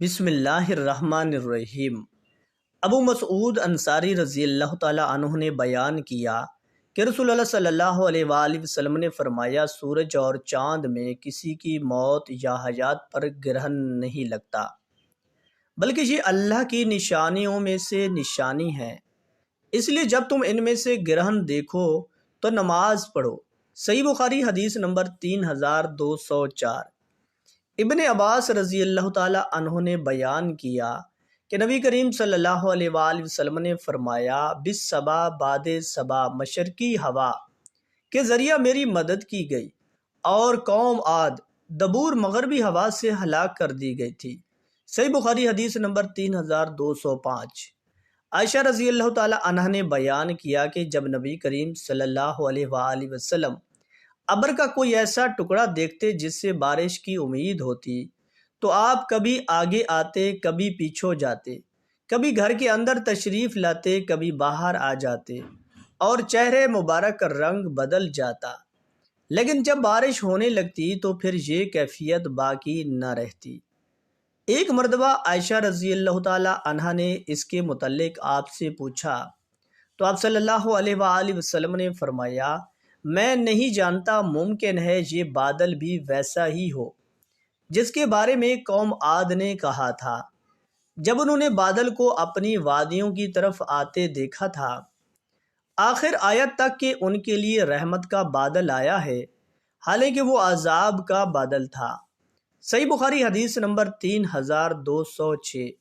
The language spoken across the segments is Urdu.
بسم اللہ الرحمن الرحیم۔ ابو مسعود انصاری رضی اللہ تعالیٰ عنہ نے بیان کیا کہ رسول اللہ صلی اللہ علیہ وآلہ وسلم نے فرمایا، سورج اور چاند میں کسی کی موت یا حیات پر گرہن نہیں لگتا، بلکہ یہ اللہ کی نشانیوں میں سے نشانی ہے، اس لیے جب تم ان میں سے گرہن دیکھو تو نماز پڑھو۔ صحیح بخاری حدیث نمبر 3204۔ ابن عباس رضی اللہ تعالیٰ عنہ نے بیان کیا کہ نبی کریم صلی اللہ علیہ وآلہ وسلم نے فرمایا، بالصبا بعد صبا مشرقی ہوا کے ذریعہ میری مدد کی گئی اور قوم عاد دبور مغربی ہوا سے ہلاک کر دی گئی تھی۔ صحیح بخاری حدیث نمبر 3205۔ عائشہ رضی اللہ تعالیٰ عنہ نے بیان کیا کہ جب نبی کریم صلی اللہ علیہ وآلہ وسلم ابر کا کوئی ایسا ٹکڑا دیکھتے جس سے بارش کی امید ہوتی تو آپ کبھی آگے آتے، کبھی پیچھے جاتے، کبھی گھر کے اندر تشریف لاتے، کبھی باہر آ جاتے اور چہرے مبارک کا رنگ بدل جاتا، لیکن جب بارش ہونے لگتی تو پھر یہ کیفیت باقی نہ رہتی۔ ایک مرتبہ عائشہ رضی اللہ تعالی عنہا نے اس کے متعلق آپ سے پوچھا تو آپ صلی اللہ علیہ وآلہ وسلم نے فرمایا، میں نہیں جانتا، ممکن ہے یہ بادل بھی ویسا ہی ہو جس کے بارے میں قوم عاد نے کہا تھا جب انہوں نے بادل کو اپنی وادیوں کی طرف آتے دیکھا تھا، آخر آیت تک کہ ان کے لیے رحمت کا بادل آیا ہے، حالانکہ وہ عذاب کا بادل تھا۔ صحیح بخاری حدیث نمبر 3206۔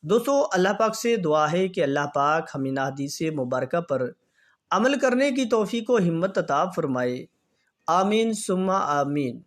دوستو، اللہ پاک سے دعا ہے کہ اللہ پاک ہمیں ان حدیث مبارکہ پر عمل کرنے کی توفیق و ہمت عطا فرمائے۔ آمین ثم آمین۔